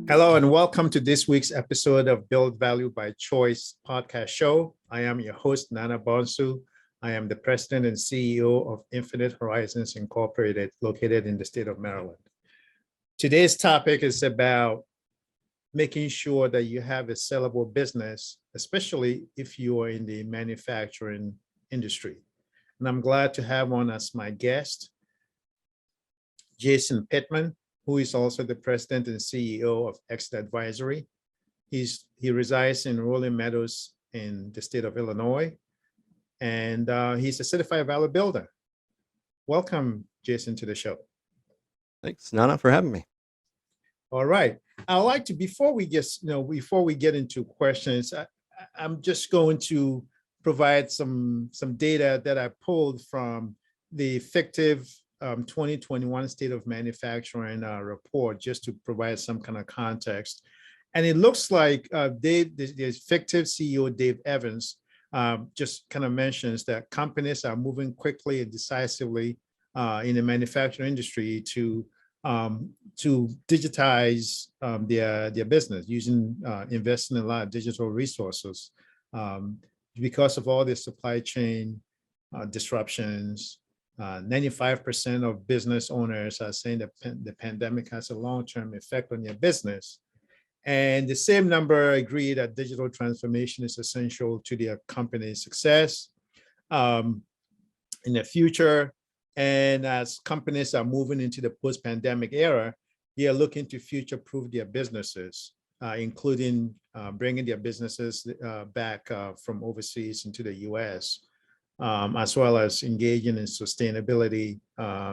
Hello and welcome to this week's episode of Build Value by Choice podcast show. I am your host, Nana Bonsu. I am the president and CEO of Infinite Horizons Incorporated, located in the state of Maryland. Today's topic is about making sure that you have a sellable business, especially if you are in the manufacturing industry. And I'm glad to have on as my guest, Jason Pittman, who is also the president and CEO of ExitAdvisor. He resides in Rolling Meadows in the state of Illinois, and he's a certified value builder. Welcome, Jason, to the show. Thanks, Nana, for having me. All right. I'd like to, before we get into questions, I'm just going to provide some data that I pulled from the fictive 2021 State of Manufacturing report, just to provide some kind of context. And it looks like the fictive CEO, Dave Evans, just kind of mentions that companies are moving quickly and decisively in the manufacturing industry to digitize their business, investing in a lot of digital resources because of all the supply chain disruptions. 95% of business owners are saying that the pandemic has a long-term effect on their business. And the same number agree that digital transformation is essential to their company's success in the future. And as companies are moving into the post-pandemic era, they are looking to future-proof their businesses, including bringing their businesses back from overseas into the US. As well as engaging in sustainability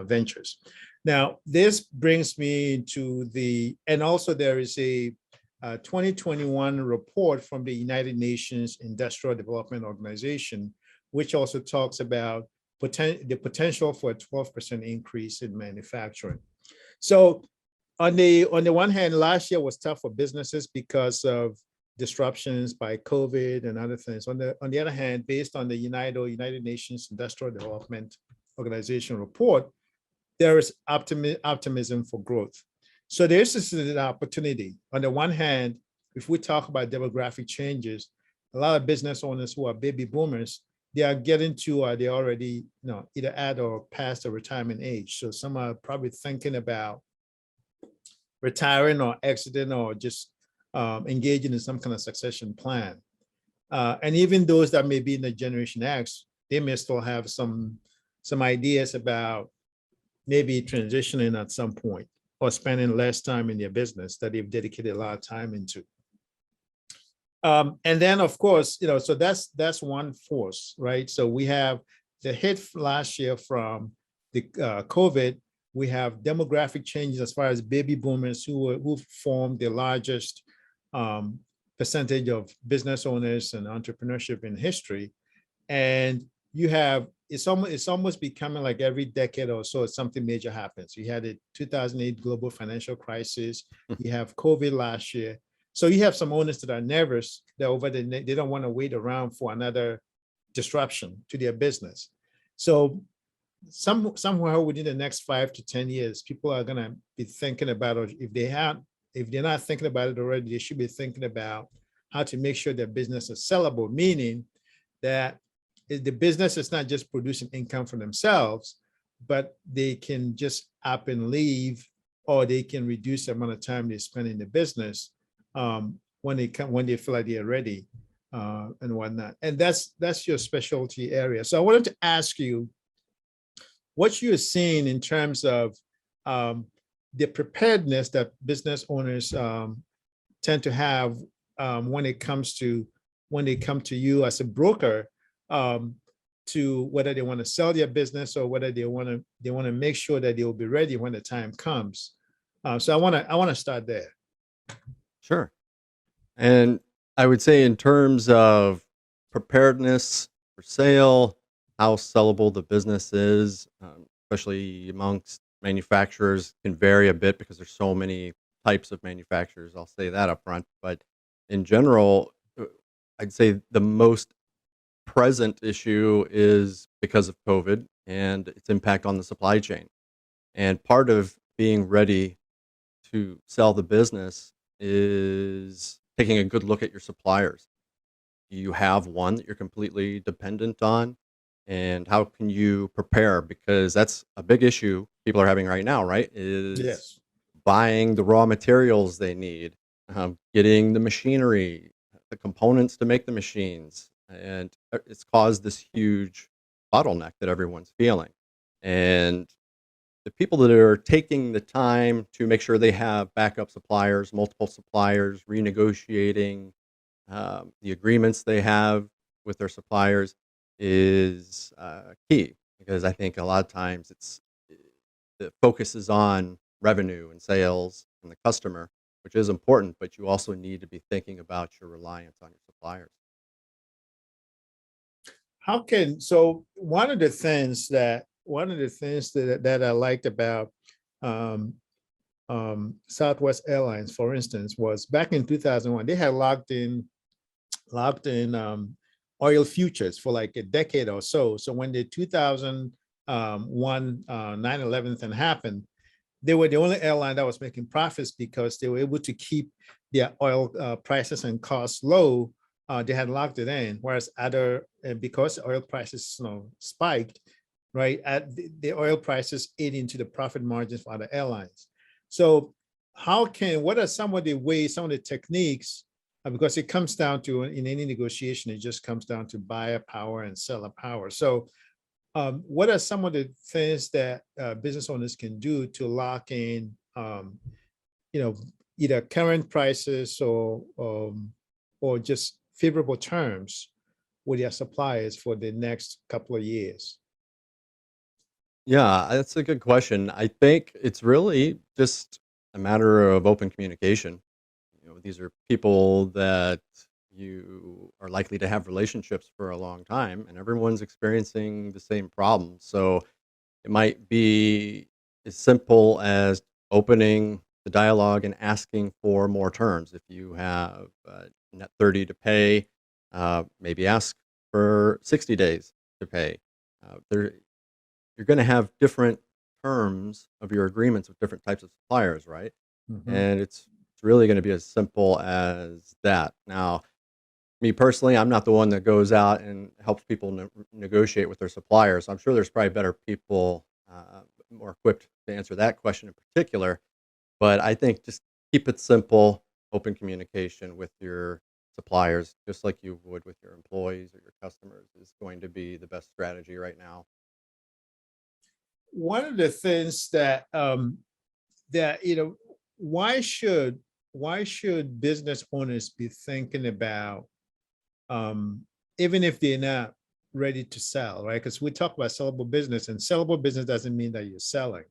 ventures. Now, this brings me to and also there is a 2021 report from the United Nations Industrial Development Organization, which also talks about the potential for a 12% increase in manufacturing. So on the one hand, last year was tough for businesses because of disruptions by COVID and other things. On the other hand, based on the United Nations Industrial Development Organization report, there is optimism for growth. So there's an opportunity. On the one hand, if we talk about demographic changes, a lot of business owners who are baby boomers, they are getting to, they already either at or past the retirement age. So some are probably thinking about retiring or exiting or just engaging in some kind of succession plan. And even those that may be in the Generation X, they may still have some ideas about maybe transitioning at some point or spending less time in their business that they've dedicated a lot of time into. And then, of course, so that's one force, right? So we have the hit last year from the COVID. We have demographic changes as far as baby boomers who formed the largest percentage of business owners and entrepreneurship in history. And you have, it's almost becoming like every decade or so, something major happens. You had the 2008 global financial crisis, you have COVID last year. So you have some owners that are nervous that they don't want to wait around for another disruption to their business. So somewhere within the next 5 to 10 years, people are going to be thinking about, or if they're not thinking about it already, they should be thinking about how to make sure their business is sellable, meaning that the business is not just producing income for themselves, but they can just up and leave, or they can reduce the amount of time they spend in the business when they feel like they're ready and whatnot. And that's your specialty area. So I wanted to ask you what you're seeing in terms of the preparedness that business owners tend to have when they come to you as a broker to whether they want to sell their business or whether they want to make sure that they will be ready when the time comes. So I want to start there. Sure. And I would say in terms of preparedness for sale, how sellable the business is, especially amongst manufacturers, can vary a bit because there's so many types of manufacturers. I'll say that up front. But in general, I'd say the most present issue is because of COVID and its impact on the supply chain. And part of being ready to sell the business is taking a good look at your suppliers. Do you have one that you're completely dependent on? And how can you prepare? Because that's a big issue people are having right now, right? Is Yes. buying the raw materials they need, getting the machinery, the components to make the machines. And it's caused this huge bottleneck that everyone's feeling. And the people that are taking the time to make sure they have backup suppliers, multiple suppliers, renegotiating the agreements they have with their suppliers is key, because I think a lot of times the focus is on revenue and sales and the customer, which is important, but you also need to be thinking about your reliance on your suppliers. So one of the things that I liked about um, Southwest Airlines, for instance, was back in 2001, they had locked in oil futures for like a decade or so. So when the 2001 9/11 thing happened, they were the only airline that was making profits because they were able to keep their oil prices and costs low. They had locked it in, whereas because oil prices spiked, right? The oil prices ate into the profit margins for other airlines. So what are some of the ways, some of the techniques, because it comes down to, in any negotiation, it just comes down to buyer power and seller power. So what are some of the things that business owners can do to lock in, you know, either current prices or just favorable terms with their suppliers for the next couple of years? Yeah, that's a good question. I think it's really just a matter of open communication. These are people that you are likely to have relationships for a long time, and everyone's experiencing the same problem. So it might be as simple as opening the dialogue and asking for more terms. If you have net 30 to pay, maybe ask for 60 days to pay. You're going to have different terms of your agreements with different types of suppliers, right? Mhm. And it's really going to be as simple as that. Now, me personally, I'm not the one that goes out and helps people negotiate with their suppliers. I'm sure there's probably better people more equipped to answer that question in particular. But I think just keep it simple, open communication with your suppliers, just like you would with your employees or your customers, is going to be the best strategy right now. One of the things that why should why should business owners be thinking about, um, even if they're not ready to sell, right? Because we talk about sellable business, and sellable business doesn't mean that you're selling.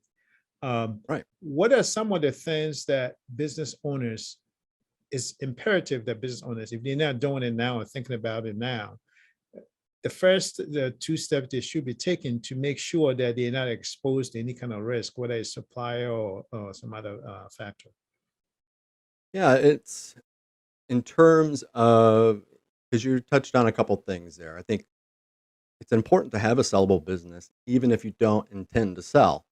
Right. What are some of the things that business owners is imperative that business owners, if they're not doing it now or thinking about it now, the two steps they should be taking to make sure that they're not exposed to any kind of risk, whether it's supplier or some other factor? Yeah, it's in terms of, because you touched on a couple things there. I think it's important to have a sellable business, even if you don't intend to sell,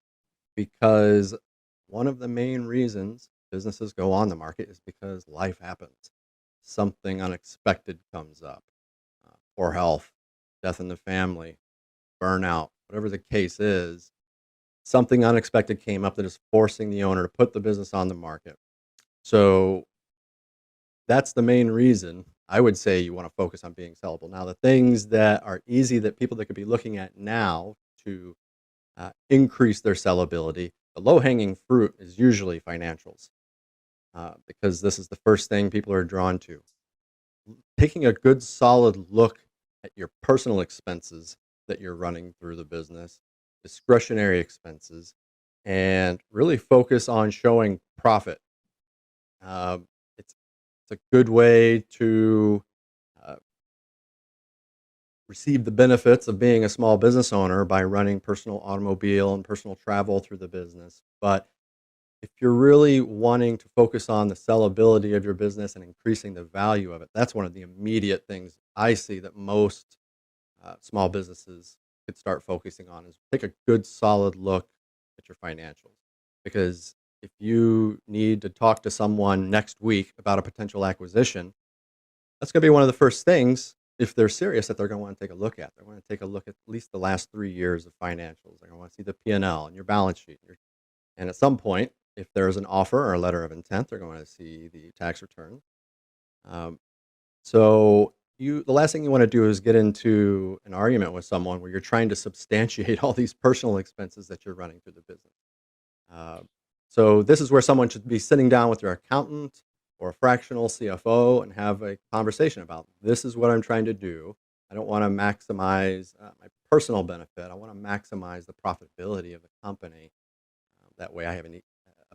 because one of the main reasons businesses go on the market is because life happens. Something unexpected comes up, poor health, death in the family, burnout, whatever the case is. Something unexpected came up that is forcing the owner to put the business on the market. So that's the main reason I would say you want to focus on being sellable. Now, the things that are easy that people that could be looking at now to increase their sellability, the low hanging fruit is usually financials, because this is the first thing people are drawn to. Taking a good solid look at your personal expenses that you're running through the business, discretionary expenses, and really focus on showing profit. Um, it's a good way to uh, receive the benefits of being a small business owner by running personal automobile and personal travel through the business. But if you're really wanting to focus on the sellability of your business and increasing the value of it, that's one of the immediate things I see that most small businesses could start focusing on, is take a good solid look at your financials, because If you need to talk to someone next week about a potential acquisition, that's going to be one of the first things, if they're serious, that they're going to want to take a look at. They're going to take a look at least the last 3 years of financials. They're going to want to see the P&L and your balance sheet. And at some point, if there's an offer or a letter of intent, they're going to see the tax return. Um, so the last thing you want to do is get into an argument with someone where you're trying to substantiate all these personal expenses that you're running through the business. Uh, so this is where someone should be sitting down with their accountant or a fractional CFO and have a conversation about, this is what I'm trying to do. I don't want to maximize my personal benefit. I want to maximize the profitability of the company. That way I have a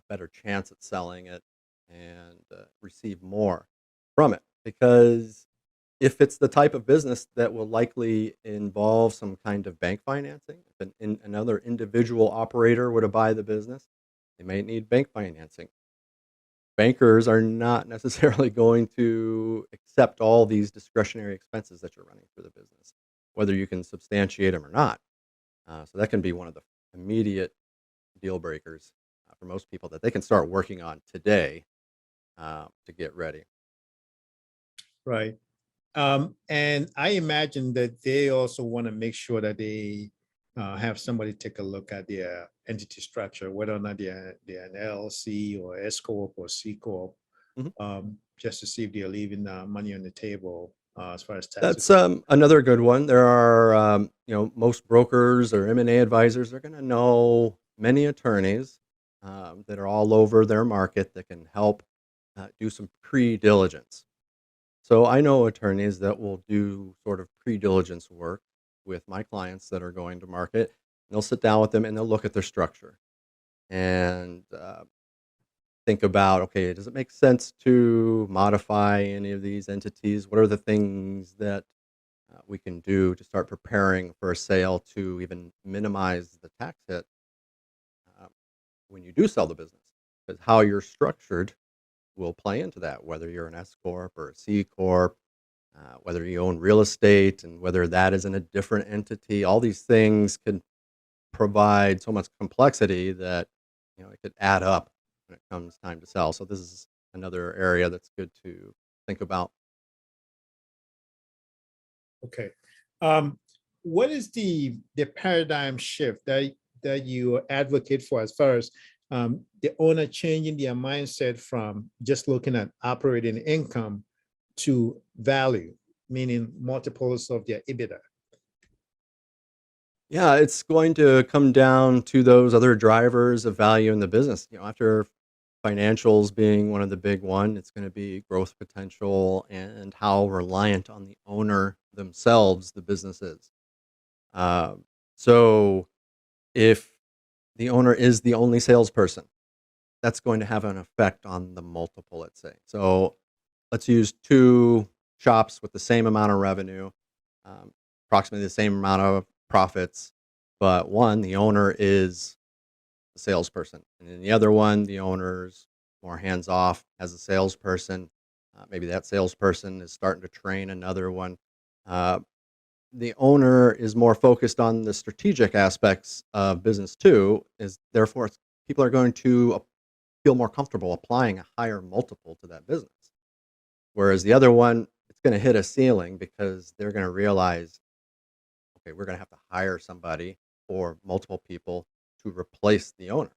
better chance at selling it and receive more from it. Because if it's the type of business that will likely involve some kind of bank financing, if another individual operator were to buy the business, they may need bank financing. Bankers are not necessarily going to accept all these discretionary expenses that you're running for the business, whether you can substantiate them or not. So that can be one of the immediate deal breakers for most people that they can start working on today to get ready. Right. And I imagine that they also want to make sure that they have somebody take a look at their entity structure, whether or not they're an LLC or S Corp or C Corp, Mhm. just to see if they're leaving money on the table as far as taxes. That's another good one. There are, most brokers or M&A advisors are going to know many attorneys that are all over their market that can help do some pre-diligence. So I know attorneys that will do sort of pre-diligence work with my clients that are going to market. They'll sit down with them and they'll look at their structure and think about, okay, does it make sense to modify any of these entities? What are the things that we can do to start preparing for a sale to even minimize the tax hit uh, when you do sell the business? Because how you're structured will play into that, whether you're an S Corp or a C Corp, whether you own real estate and whether that is in a different entity. All these things can provide so much complexity that it could add up when it comes time to sell. So this is another area that's good to think about. Okay. What is the paradigm shift that you advocate for as far as the owner changing their mindset from just looking at operating income to value, meaning multiples of their EBITDA? Yeah, it's going to come down to those other drivers of value in the business. After financials being one of the big one, it's going to be growth potential and how reliant on the owner themselves the business is. Um, so if the owner is the only salesperson, that's going to have an effect on the multiple, let's say. So let's use two shops with the same amount of revenue, um, approximately the same amount of profits, but one, the owner is the salesperson, and then the other one, the owner's more hands off as a salesperson. Maybe that salesperson is starting to train another one. Uh, the owner is more focused on the strategic aspects of business too. Is therefore people are going to feel more comfortable applying a higher multiple to that business. Whereas the other one, it's going to hit a ceiling because they're going to realize, okay, we're going to have to hire somebody or multiple people to replace the owner.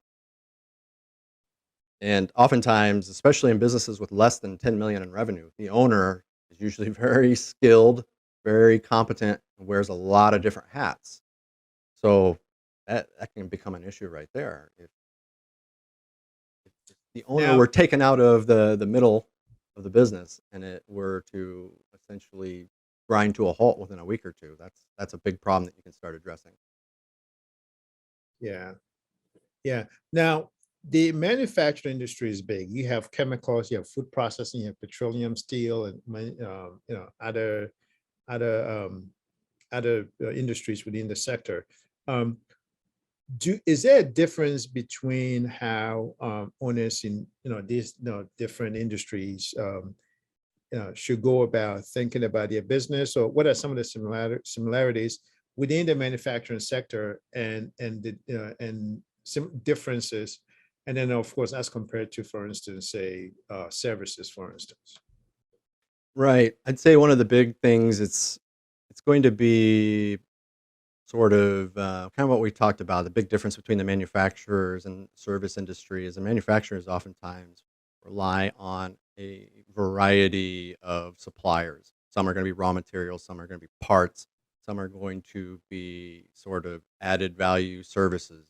And oftentimes, especially in businesses with less than 10 million in revenue, the owner is usually very skilled, very competent, and wears a lot of different hats. So that can become an issue right there. If the owner Now, were taken out of the middle of the business and it were to essentially grind to a halt within a week or two, that's a big problem that you can start addressing. yeah, yeah. Now, the manufacturing industry is big. You have chemicals, you have food processing, you have petroleum, steel, and other industries within the sector. Um, is there a difference between how owners in these different industries should go about thinking about their business, or what are some of the similarities within the manufacturing sector and the and some differences, And then, of course, as compared to, for instance, say, services, for instance. Right. I'd say one of the big things it's going to be sort of kind of what we talked about. The big difference between the manufacturers and service industry is the manufacturers oftentimes rely on a variety of suppliers. Some are going to be raw materials, some are going to be parts, some are going to be sort of added value services.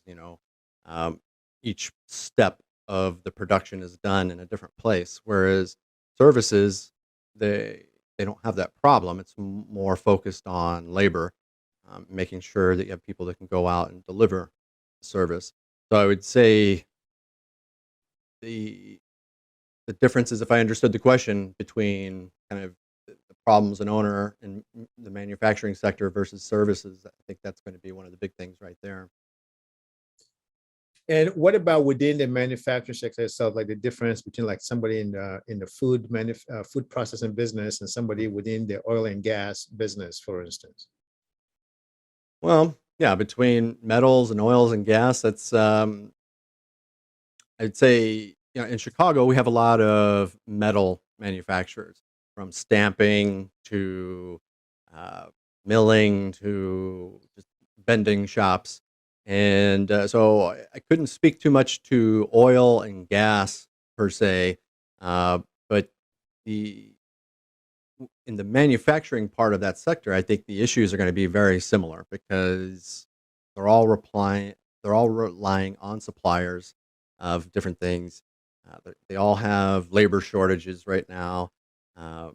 Um, each step of the production is done in a different place, whereas services they don't have that problem. It's more focused on labor, making sure that you have people that can go out and deliver the service. So I would say the the difference is, if I understood the question, between kind of the problems an owner in the manufacturing sector versus services. I think that's going to be one of the big things right there. And what about within the manufacturing sector itself, like the difference between like somebody in the food processing business and somebody within the oil and gas business, for instance? Well, yeah, between metals and oils and gas, that's I'd say, in Chicago we have a lot of metal manufacturers, from stamping to uh, milling to just bending shops, and so I couldn't speak too much to oil and gas per se, but the in the manufacturing part of that sector, I think the issues are going to be very similar, because they're all replying, they're all relying on suppliers of different things. They all have labor shortages right now, uh,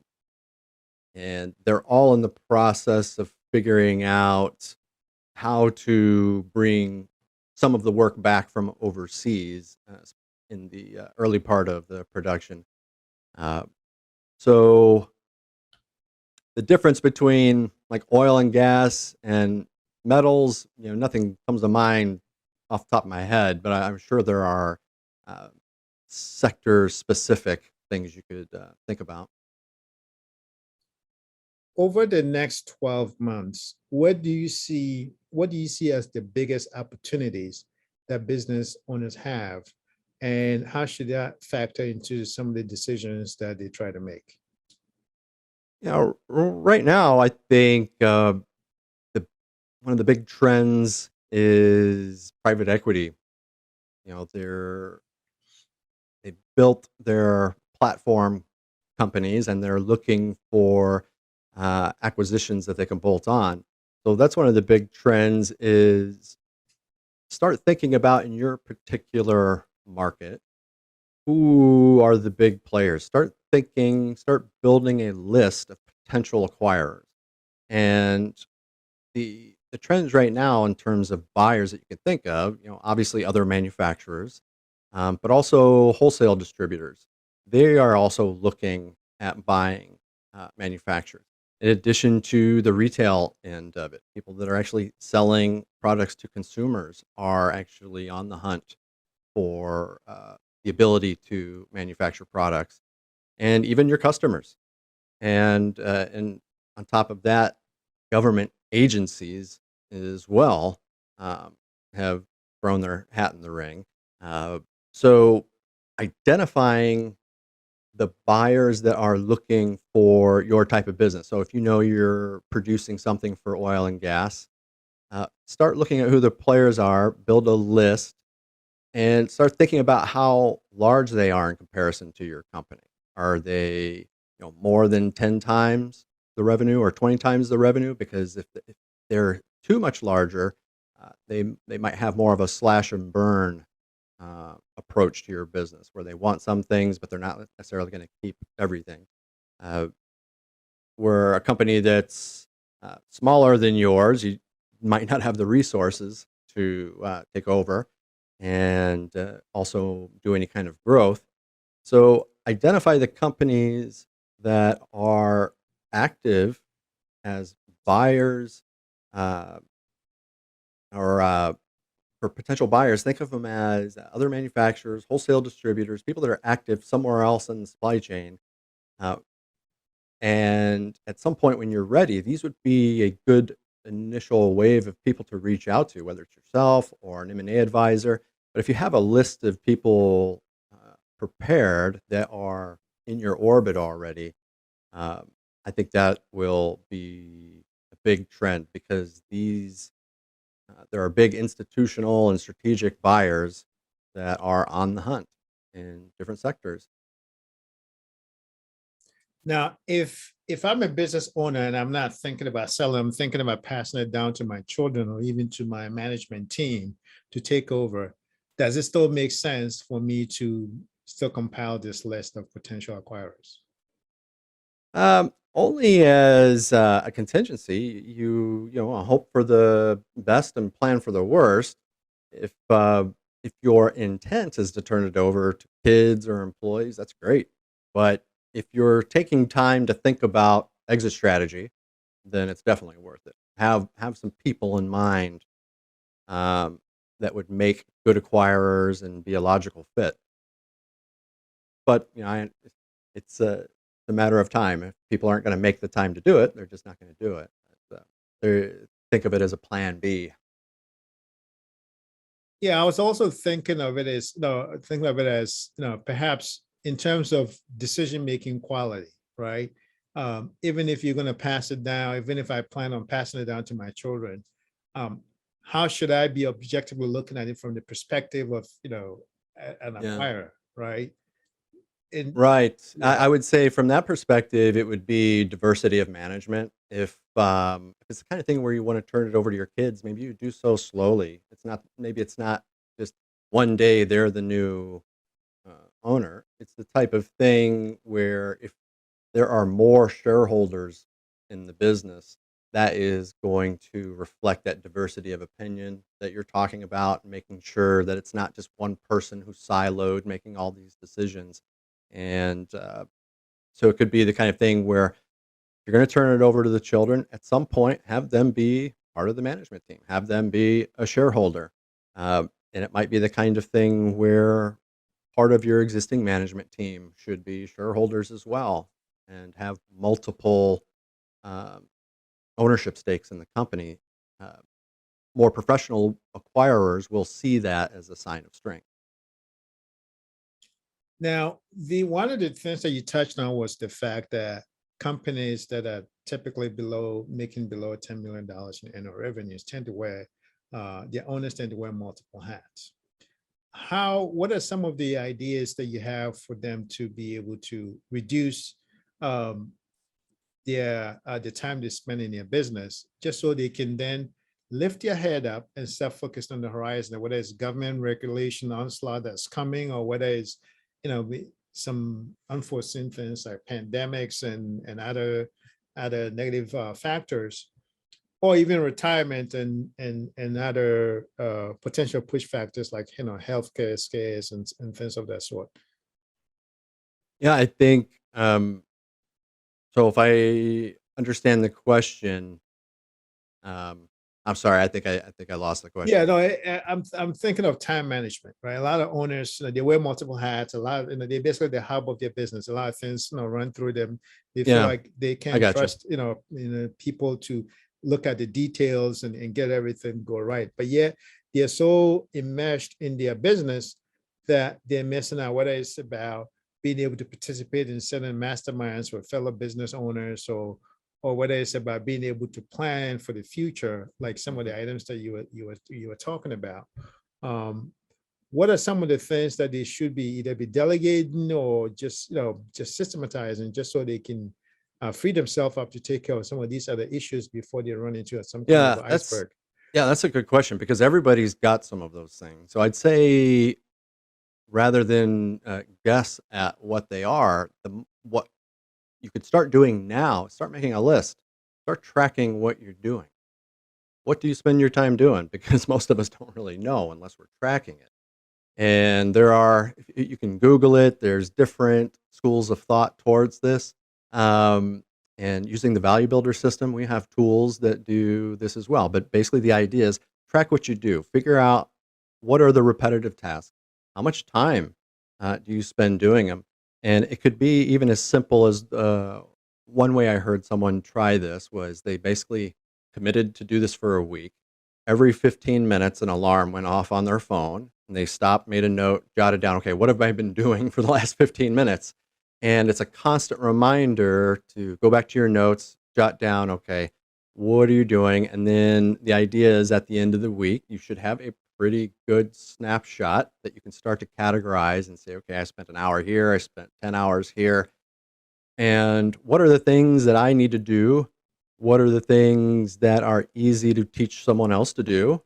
and they're all in the process of figuring out how to bring some of the work back from overseas, in the early part of the production. Uh, so the difference between like oil and gas and metals, nothing comes to mind off the top of my head, but I'm sure there are uh, sector specific things you could think about. Over the next 12 months, what do you see as the biggest opportunities that business owners have? And how should that factor into some of the decisions that they try to make? Right now, I think the one of the big trends is private equity. They built their platform companies, and they're looking for acquisitions that they can bolt on. So that's one of the big trends, is start thinking about, in your particular market, who are the big players. Start building a list of potential acquirers. And the trends right now in terms of buyers that you can think of, obviously other manufacturers, but also wholesale distributors. They are also looking at buying manufacturers. In addition to the retail end of it, people that are actually selling products to consumers are actually on the hunt for the ability to manufacture products, and even your customers. And on top of that, government agencies as well have thrown their hat in the ring. Uh, so identifying the buyers that are looking for your type of business. So if you know you're producing something for oil and gas, start looking at who the players are, build a list, and start thinking about how large they are in comparison to your company. Are they, more than 10 times the revenue or 20 times the revenue? Because if they're too much larger, they might have more of a slash and burn approach to your business, where they want some things, but they're not necessarily going to keep everything. Uh, where a company that's smaller than yours, you might not have the resources to take over and also do any kind of growth. So identify the companies that are active as buyers, uh, or for potential buyers. Think of them as other manufacturers, wholesale distributors, people that are active somewhere else in the supply chain. Uh, and at some point when you're ready, these would be a good initial wave of people to reach out to, whether it's yourself or an M&A advisor. But if you have a list of people prepared that are in your orbit already, I think that will be a big trend because there are big institutional and strategic buyers that are on the hunt in different sectors. Now, if I'm a business owner and I'm not thinking about selling, I'm thinking about passing it down to my children or even to my management team to take over, does it still make sense for me to still compile this list of potential acquirers? Only as a contingency. Hope for the best and plan for the worst. If your intent is to turn it over to kids or employees, that's great. But if you're taking time to think about exit strategy, then it's definitely worth it. Have some people in mind that would make good acquirers and be a logical fit. But it's a matter of time. If people aren't going to make the time to do it, they're just not going to do it. So, think of it as a plan B. Yeah, I was also thinking of it as, thinking of it as, perhaps in terms of decision-making quality, right? Even if you're going to pass it down, even if I plan on passing it down to my children, um, how should I be objectively looking at it from the perspective of, an Yeah. acquirer, right? And Right. yeah, I would say from that perspective, it would be diversity of management. If it's the kind of thing where you want to turn it over to your kids, maybe you do so slowly. Maybe it's not just one day they're the new owner. It's the type of thing where if there are more shareholders in the business, that is going to reflect that diversity of opinion that you're talking about, making sure that it's not just one person who's siloed making all these decisions. And so it could be the kind of thing where you're going to turn it over to the children at some point, have them be part of the management team, have them be a shareholder. And it might be the kind of thing where part of your existing management team should be shareholders as well and have multiple um, ownership stakes in the company. Uh, More professional acquirers will see that as a sign of strength. now the one of the things that you touched on was the fact that companies that are typically making below $10 million in annual revenues tend to wear, their owners tend to wear multiple hats. What are some of the ideas that you have for them to be able to reduce um, the time they spend in their business, just so they can then lift their head up and start focused on the horizon, whether it's government regulation onslaught that's coming, or whether it's, some unforeseen things like pandemics and other negative factors, or even retirement and other potential push factors like, healthcare scares and things of that sort. Yeah, I think so. If I understand the question, um, I'm sorry. I think I lost the Yeah, question. no, I'm thinking of time management, right? A lot of owners, they wear multiple hats. A lot, they basically the hub of their business. A lot of things, run through them. They feel Yeah, like they I can't got you. trust, people to look at the details and get everything go right. But yet they're so immersed in their business that they're missing out. Whether it's about being able to participate in certain masterminds with fellow business owners, or whether it's about being able to plan for the future, like some of Mhm. the items that you were talking about. Um, what are some of the things that they should be either be delegating or just systematizing, just so they can free themselves up to take care of some of these other issues before they run into some kind of Yeah, that's iceberg? yeah, that's a good question because everybody's got some of those things. So I'd say rather than guess at what they are, what you could start doing now, start making a list, start tracking what you're doing. What do you spend your time doing? Because most of us don't really know unless we're tracking it. And you can Google it. There's different schools of thought towards this. Um, and using the value builder system, we have tools that do this as well. But basically, the idea is track what you do, figure out what are the repetitive tasks, how much time do you spend doing them. And it could be even as simple as one way I heard someone try this was they basically committed to do this for a week. Every 15 minutes, an alarm went off on their phone and they stopped, made a note, jotted down, okay, what have I been doing for the last 15 minutes? And it's a constant reminder to go back to your notes, jot down, okay, what are you doing? And then the idea is at the end of the week, you should have a pretty good snapshot that you can start to categorize and say, okay, I spent an hour here, I spent 10 hours here. And what are the things that I need to do? What are the things that are easy to teach someone else to do?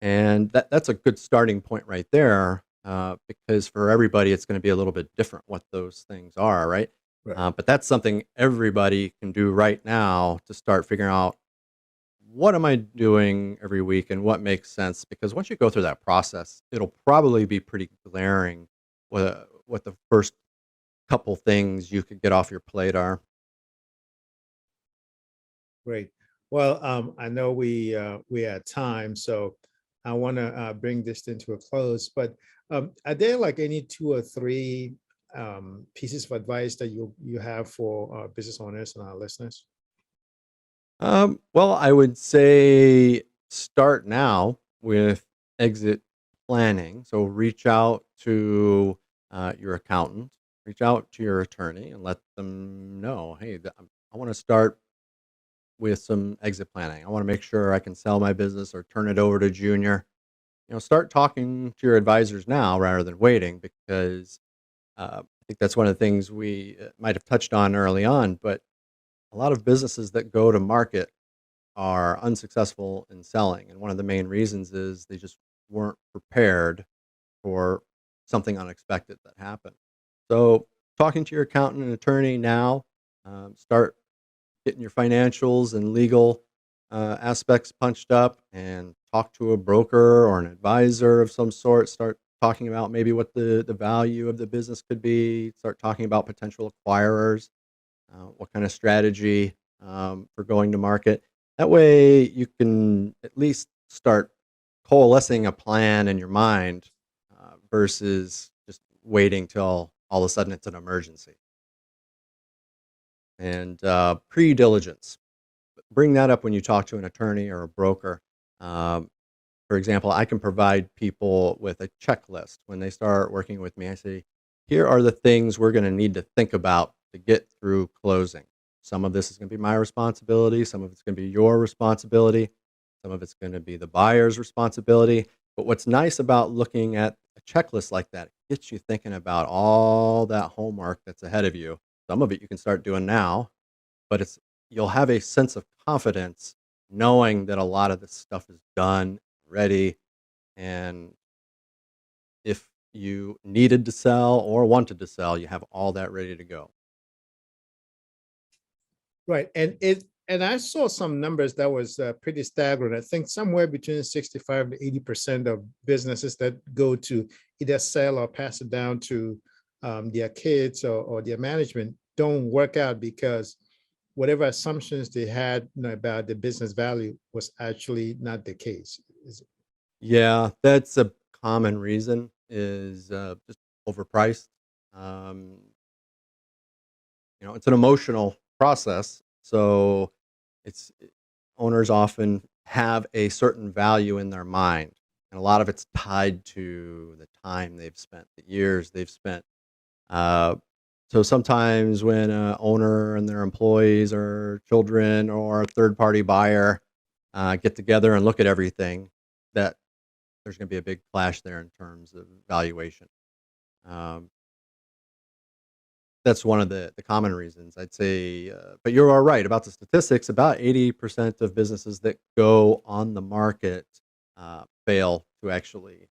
And that's a good starting point right there, because for everybody, it's going to be a little bit different what those things are, right? Right. But that's something everybody can do right now to start figuring out what am I doing every week and what makes sense. Because once you go through that process, it'll probably be pretty glaring what the first couple things you could get off your plate are. Great. Well, I know we had time, so I want to bring this into a close. But are there like any two or three pieces of advice that you have for business owners and our listeners? Well, I would say start now with exit planning. So reach out to your accountant, reach out to your attorney, and let them know, hey, I want to start with some exit planning. I want to make sure I can sell my business or turn it over to junior. Start talking to your advisors now rather than waiting, because I think that's one of the things we might have touched on early on. But a lot of businesses that go to market are unsuccessful in selling. And one of the main reasons is they just weren't prepared for something unexpected that happened. So, talking to your accountant and attorney now, start getting your financials and legal aspects punched up, and talk to a broker or an advisor of some sort. Start talking about maybe what the value of the business could be. Start talking about potential acquirers, what kind of strategy for going to market. That way, you can at least start coalescing a plan in your mind versus just waiting till all of a sudden it's an emergency. And pre-diligence, bring that up when you talk to an attorney or a broker. Um, for example, I can provide people with a checklist when they start working with me. I say, here are the things we're going to need to think about to get through closing. Some of this is going to be my responsibility. Some of it's going to be your responsibility. Some of it's going to be the buyer's responsibility. But what's nice about looking at a checklist like that, it gets you thinking about all that homework that's ahead of you. Some of it you can start doing now, but you'll have a sense of confidence knowing that a lot of this stuff is done, ready, and if you needed to sell or wanted to sell, you have all that ready to go. Right. And I saw some numbers that was pretty staggering. I think somewhere between 65 to 80% of businesses that go to either sell or pass it down to their kids or their management don't work out because whatever assumptions they had, about the business value was actually not the case. Yeah, that's a common reason is just overpriced. Um, it's an emotional process, so it's owners often have a certain value in their mind, and a lot of it's tied to the time they've spent, the years they've spent. Uh, so sometimes when a owner and their employees or children or a third party buyer get together and look at everything, that there's going to be a big clash there in terms of valuation. Um, that's one of the common reasons I'd say. But you are right about the statistics. About 80% of businesses that go on the market fail to actually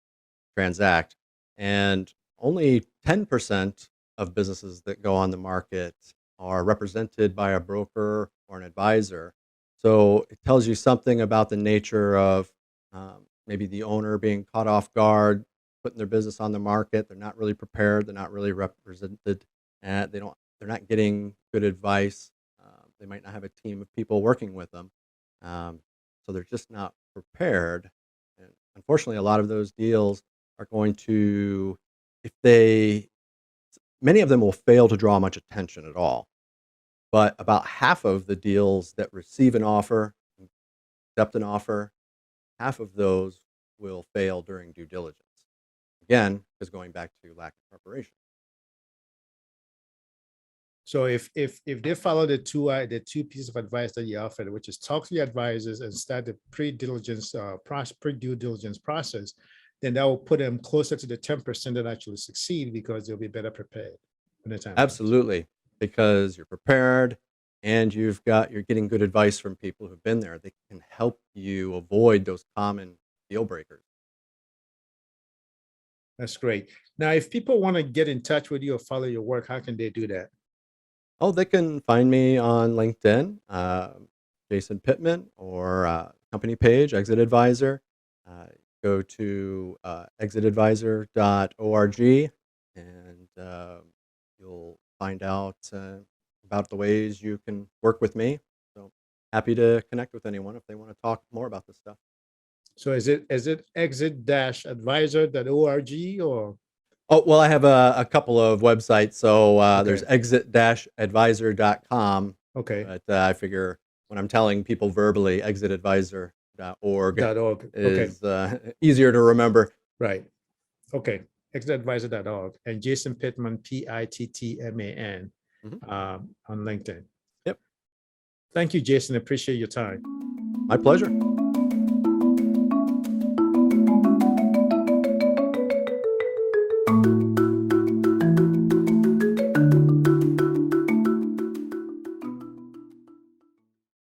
transact, and only 10% of businesses that go on the market are represented by a broker or an advisor. So it tells you something about the nature of maybe the owner being caught off guard, putting their business on the market. They're not really prepared. They're not really represented, and They're not getting good advice. They might not have a team of people working with them, um, so they're just not prepared. And unfortunately, a lot of those deals are going to, if they, many of them will fail to draw much attention at all. But about half of the deals that receive an offer, accept an offer, half of those will fail during due diligence. again, is going back to lack of preparation. So if they follow the two pieces of advice that you offered, which is talk to your advisors and start the pre-due diligence process, then that will put them closer to the 10% that actually succeed because they'll be better prepared when the time comes. Absolutely, because you're prepared and you're getting good advice from people who've been there. They can help you avoid those common deal breakers. That's great. Now, if people want to get in touch with you or follow your work, how can they do that? Oh, they can find me on LinkedIn, Jason Pittman, or company page, ExitAdvisor. Go to ExitAdvisor.org, and you'll find out about the ways you can work with me. So happy to connect with anyone if they want to talk more about this stuff. So is it exit-advisor.org or? Oh, well, I have a couple of websites. So there's Okay. exit-advisor.com. Okay. But I figure when I'm telling people verbally, exitadvisor.org .org. Okay. is easier to remember. Right. Okay. ExitAdvisor.org and Jason Pittman, Pittman, on LinkedIn. Yep. Thank you, Jason. Appreciate your time. My pleasure.